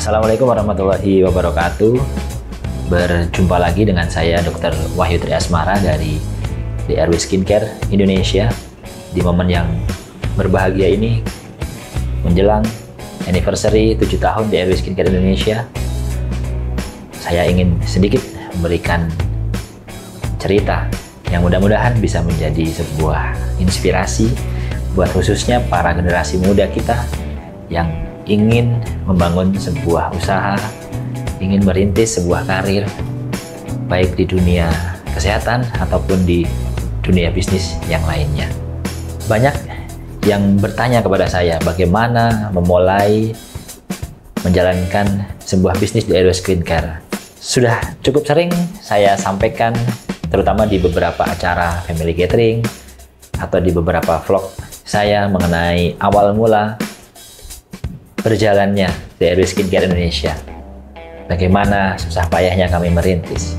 Assalamualaikum warahmatullahi wabarakatuh. Berjumpa lagi dengan saya Dr. Wahyu Tri Asmara dari DRW Skincare Indonesia. Di momen yang berbahagia ini menjelang anniversary 7 tahun DRW Skincare Indonesia, saya ingin sedikit memberikan cerita yang mudah-mudahan bisa menjadi sebuah inspirasi buat khususnya para generasi muda kita yang ingin membangun sebuah usaha, ingin merintis sebuah karir, baik di dunia kesehatan ataupun di dunia bisnis yang lainnya. Banyak yang bertanya kepada saya bagaimana memulai menjalankan sebuah bisnis di DRW Skincare. Sudah cukup sering saya sampaikan, terutama di beberapa acara family gathering atau di beberapa vlog saya mengenai awal mula berjalannya DRW Skincare Indonesia. Bagaimana susah payahnya kami merintis.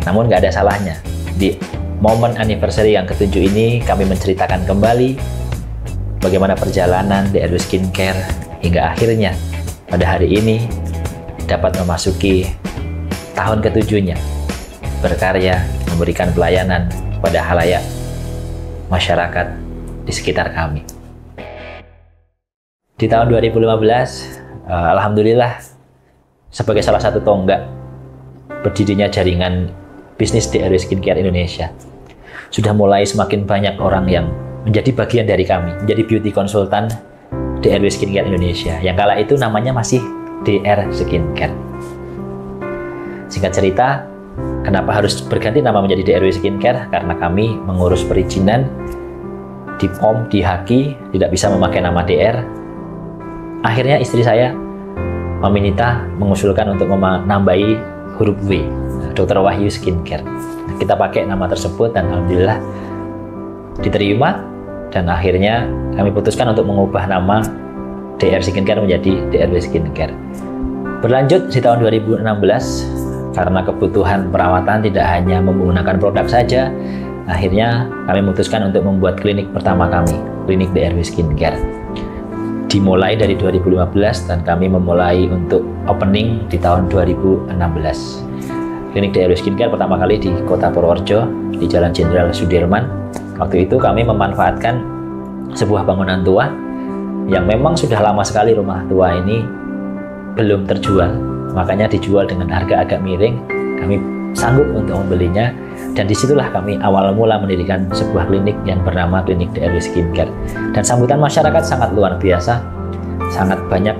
Namun nggak ada salahnya, di momen anniversary yang ke-7 ini kami menceritakan kembali bagaimana perjalanan DRW Skincare hingga akhirnya pada hari ini dapat memasuki tahun ke-7-nya berkarya memberikan pelayanan pada halayak masyarakat di sekitar kami. Di tahun 2015, alhamdulillah sebagai salah satu tonggak berdirinya jaringan bisnis DRW Skincare Indonesia, sudah mulai semakin banyak orang yang menjadi bagian dari kami, menjadi beauty konsultan DRW Skincare Indonesia, yang kala itu namanya masih DR Skincare. Singkat cerita, kenapa harus berganti nama menjadi DRW Skincare? Karena kami mengurus perizinan di POM, di HAKI, tidak bisa memakai nama DR. Akhirnya istri saya meminta, mengusulkan untuk menambahi huruf W, Dr. Wahyu Skincare. Kita pakai nama tersebut dan alhamdulillah diterima, dan akhirnya kami putuskan untuk mengubah nama DR Skincare menjadi DRW Skincare. Berlanjut di tahun 2016, karena kebutuhan perawatan tidak hanya menggunakan produk saja, akhirnya kami memutuskan untuk membuat klinik pertama kami, klinik DRW Skincare. Dimulai dari 2015 dan kami memulai untuk opening di tahun 2016. Klinik DRW Skincare pertama kali di Kota Purworejo, di Jalan Jenderal Sudirman. Waktu itu kami memanfaatkan sebuah bangunan tua yang memang sudah lama sekali rumah tua ini belum terjual, makanya dijual dengan harga agak miring. Kami sanggup untuk membelinya, dan disitulah kami awal mula mendirikan sebuah klinik yang bernama Klinik DRW Skincare. Dan sambutan masyarakat sangat luar biasa, sangat banyak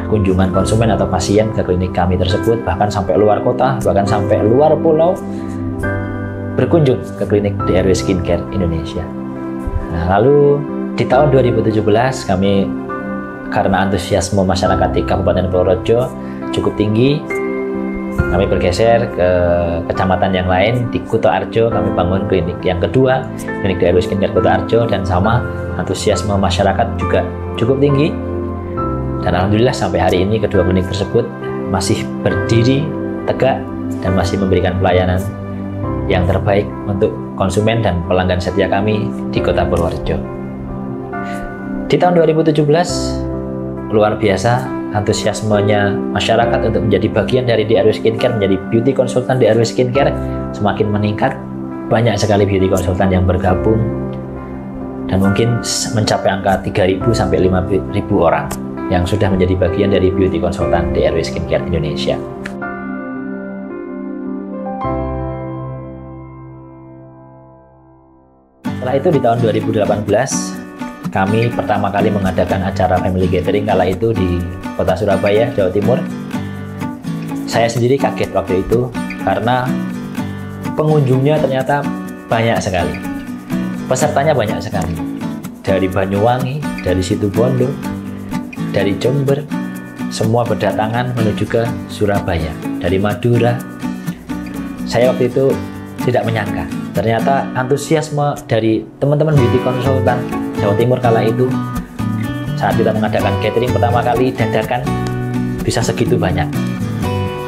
kunjungan konsumen atau pasien ke klinik kami tersebut, bahkan sampai luar kota, bahkan sampai luar pulau berkunjung ke klinik DRW Skincare Indonesia. Nah, lalu di tahun 2017 kami, karena antusiasme masyarakat di Kabupaten Purworejo cukup tinggi, kami bergeser ke kecamatan yang lain. Di Kutoarjo kami bangun klinik yang kedua, klinik DRW Skincare Kutoarjo, dan sama antusiasme masyarakat juga cukup tinggi. Dan alhamdulillah sampai hari ini kedua klinik tersebut masih berdiri tegak dan masih memberikan pelayanan yang terbaik untuk konsumen dan pelanggan setia kami di Kota Purworejo. Di tahun 2017 luar biasa antusiasmenya masyarakat untuk menjadi bagian dari DRW Skincare, menjadi beauty konsultan DRW Skincare semakin meningkat. Banyak sekali beauty konsultan yang bergabung dan mungkin mencapai angka 3.000 sampai 5.000 orang yang sudah menjadi bagian dari beauty konsultan DRW Skincare Indonesia. Setelah itu di tahun 2018 kami pertama kali mengadakan acara family gathering, kala itu di Kota Surabaya, Jawa Timur. Saya sendiri kaget waktu itu karena pengunjungnya ternyata banyak sekali. Pesertanya banyak sekali. Dari Banyuwangi, dari Situbondo, dari Jember, semua berdatangan menuju ke Surabaya. Dari Madura. Saya waktu itu tidak menyangka, ternyata antusiasme dari teman-teman beauty konsultan Jawa Timur kala itu saat kita mengadakan catering pertama kali dadakan bisa segitu banyak.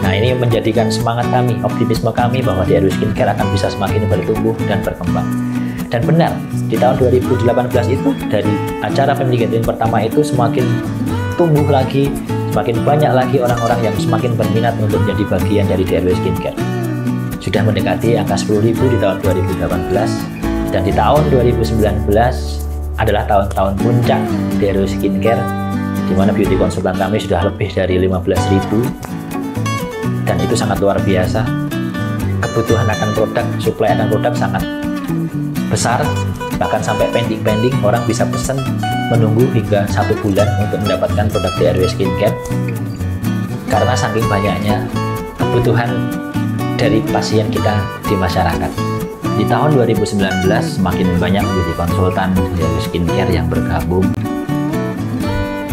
Nah, ini menjadikan semangat kami, optimisme kami bahwa DRW Skincare akan bisa semakin bertumbuh dan berkembang. Dan benar, di tahun 2018 itu dari acara family gathering pertama itu semakin tumbuh lagi, semakin banyak lagi orang-orang yang semakin berminat untuk menjadi bagian dari DRW Skincare. Sudah mendekati angka 10.000 di tahun 2018, dan di tahun 2019 adalah tahun-tahun puncak DRW Skincare, di mana beauty konsultan kami sudah lebih dari 15.000, dan itu sangat luar biasa. Kebutuhan akan produk, suplai akan produk sangat besar, bahkan sampai pending orang bisa pesan menunggu hingga 1 bulan untuk mendapatkan produk DRW Skincare, karena saking banyaknya kebutuhan dari pasien kita di masyarakat. Di tahun 2019 semakin banyak beauty konsultan DRW Skincare yang bergabung.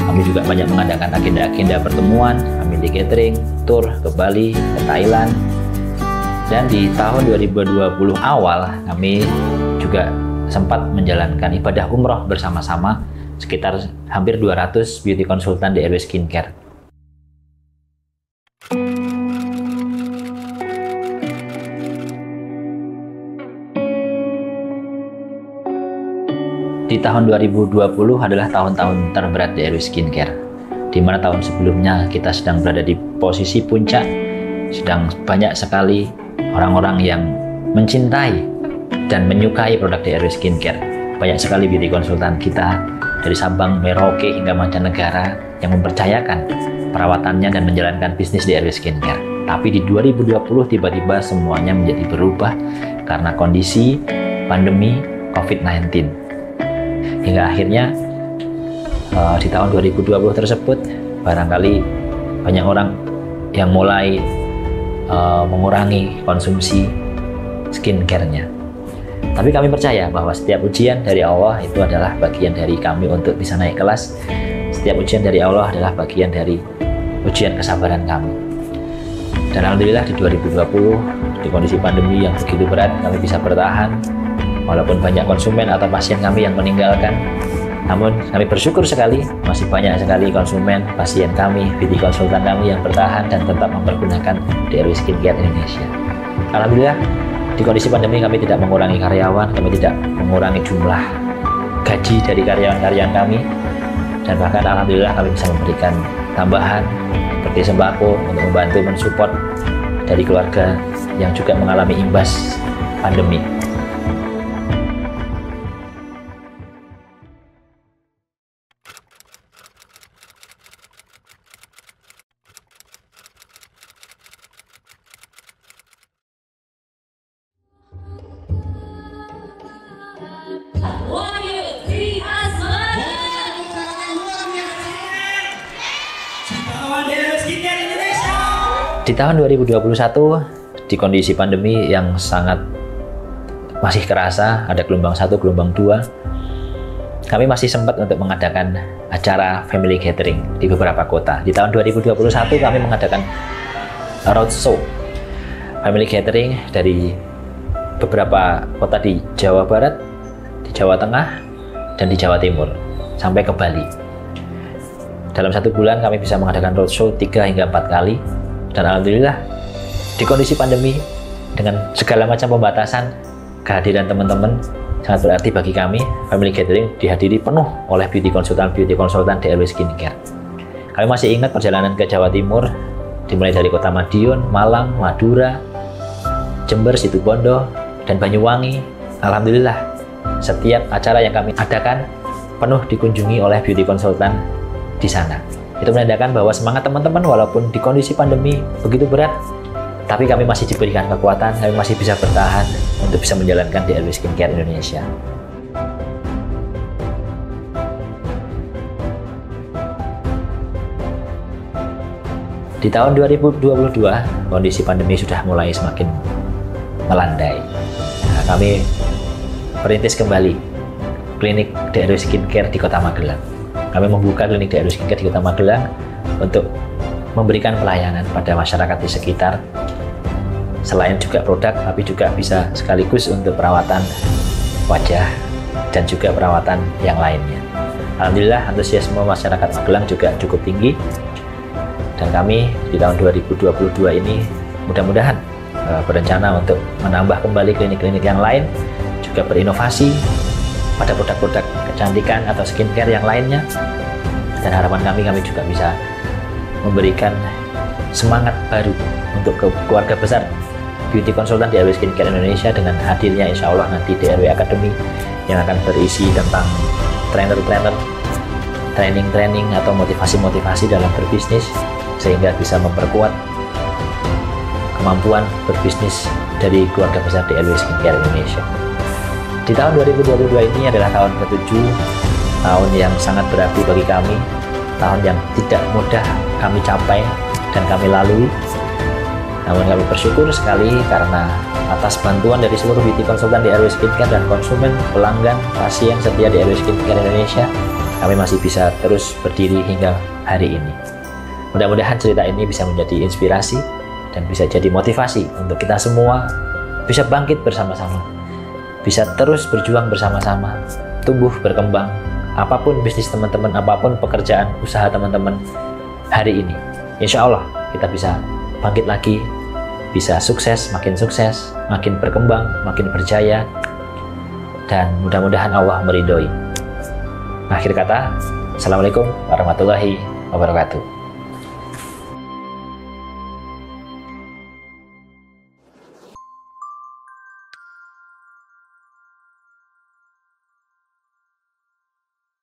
Kami juga banyak mengadakan agenda-agenda pertemuan, family catering, tour ke Bali, ke Thailand. Dan di tahun 2020 awal kami juga sempat menjalankan ibadah umroh bersama-sama sekitar hampir 200 beauty konsultan DRW Skincare. Di tahun 2020 adalah tahun-tahun terberat DRW Skincare, di mana tahun sebelumnya kita sedang berada di posisi puncak, sedang banyak sekali orang-orang yang mencintai dan menyukai produk DRW Skincare. Banyak sekali beauty konsultan kita dari Sabang, Merauke hingga mancanegara yang mempercayakan perawatannya dan menjalankan bisnis DRW Skincare. Tapi di 2020 tiba-tiba semuanya menjadi berubah karena kondisi pandemi COVID-19. Hingga akhirnya di tahun 2020 tersebut barangkali banyak orang yang mulai mengurangi konsumsi skincare-nya. Tapi kami percaya bahwa setiap ujian dari Allah itu adalah bagian dari kami untuk bisa naik kelas. Setiap ujian dari Allah adalah bagian dari ujian kesabaran kami. Dan alhamdulillah di 2020 di kondisi pandemi yang begitu berat kami bisa bertahan. Walaupun banyak konsumen atau pasien kami yang meninggalkan, namun kami bersyukur sekali masih banyak sekali konsumen, pasien kami, beauty konsultan kami yang bertahan dan tetap mempergunakan DRW Skincare Indonesia. Alhamdulillah di kondisi pandemi kami tidak mengurangi karyawan, kami tidak mengurangi jumlah gaji dari karyawan-karyawan kami, dan bahkan alhamdulillah kami bisa memberikan tambahan seperti sembako untuk membantu mensupport dari keluarga yang juga mengalami imbas pandemi. Di tahun 2021, di kondisi pandemi yang sangat masih kerasa, ada gelombang 1, gelombang 2, kami masih sempat untuk mengadakan acara family gathering di beberapa kota. Di tahun 2021 kami mengadakan roadshow family gathering dari beberapa kota di Jawa Barat, di Jawa Tengah, dan di Jawa Timur, sampai ke Bali. Dalam 1 bulan kami bisa mengadakan roadshow 3 hingga 4 kali. Dan alhamdulillah di kondisi pandemi dengan segala macam pembatasan, kehadiran teman-teman sangat berarti bagi kami. Family gathering dihadiri penuh oleh beauty konsultan DRW Skincare. Kami masih ingat perjalanan ke Jawa Timur, dimulai dari kota Madiun, Malang, Madura, Jember, Situbondo, dan Banyuwangi. Alhamdulillah setiap acara yang kami adakan penuh dikunjungi oleh beauty konsultan di sana. Itu menandakan bahwa semangat teman-teman walaupun di kondisi pandemi begitu berat, tapi kami masih diberikan kekuatan, kami masih bisa bertahan untuk bisa menjalankan DRW Skincare Indonesia. Di tahun 2022, kondisi pandemi sudah mulai semakin melandai. Nah, kami perintis kembali klinik DRW Skincare di Kota Magelang. Kami membuka klinik DRW Skincare di Kota Magelang untuk memberikan pelayanan pada masyarakat di sekitar. Selain juga produk, tapi juga bisa sekaligus untuk perawatan wajah dan juga perawatan yang lainnya. Alhamdulillah antusiasme masyarakat Magelang juga cukup tinggi, dan kami di tahun 2022 ini mudah-mudahan berencana untuk menambah kembali klinik-klinik yang lain, juga berinovasi pada produk-produk kecantikan atau skincare yang lainnya. Dan harapan kami juga bisa memberikan semangat baru untuk keluarga besar beauty consultant DRW Skincare Indonesia dengan hadirnya insya Allah nanti DRW Academy yang akan berisi tentang trainer-trainer, training-training atau motivasi-motivasi dalam berbisnis sehingga bisa memperkuat kemampuan berbisnis dari keluarga besar DRW Skincare Indonesia. Di tahun 2022 ini adalah tahun ke-7, tahun yang sangat berarti bagi kami, tahun yang tidak mudah kami capai dan kami lalui. Namun kami bersyukur sekali karena atas bantuan dari seluruh beauty konsultan DRW Skincare dan konsumen, pelanggan, pasien setia DRW Skincare Indonesia, kami masih bisa terus berdiri hingga hari ini. Mudah-mudahan cerita ini bisa menjadi inspirasi dan bisa jadi motivasi untuk kita semua bisa bangkit bersama-sama, bisa terus berjuang bersama-sama, tumbuh berkembang, apapun bisnis teman-teman, apapun pekerjaan usaha teman-teman hari ini. Insya Allah kita bisa bangkit lagi, bisa sukses, makin berkembang, makin berjaya, dan mudah-mudahan Allah meridhoi. Akhir kata, Assalamualaikum warahmatullahi wabarakatuh.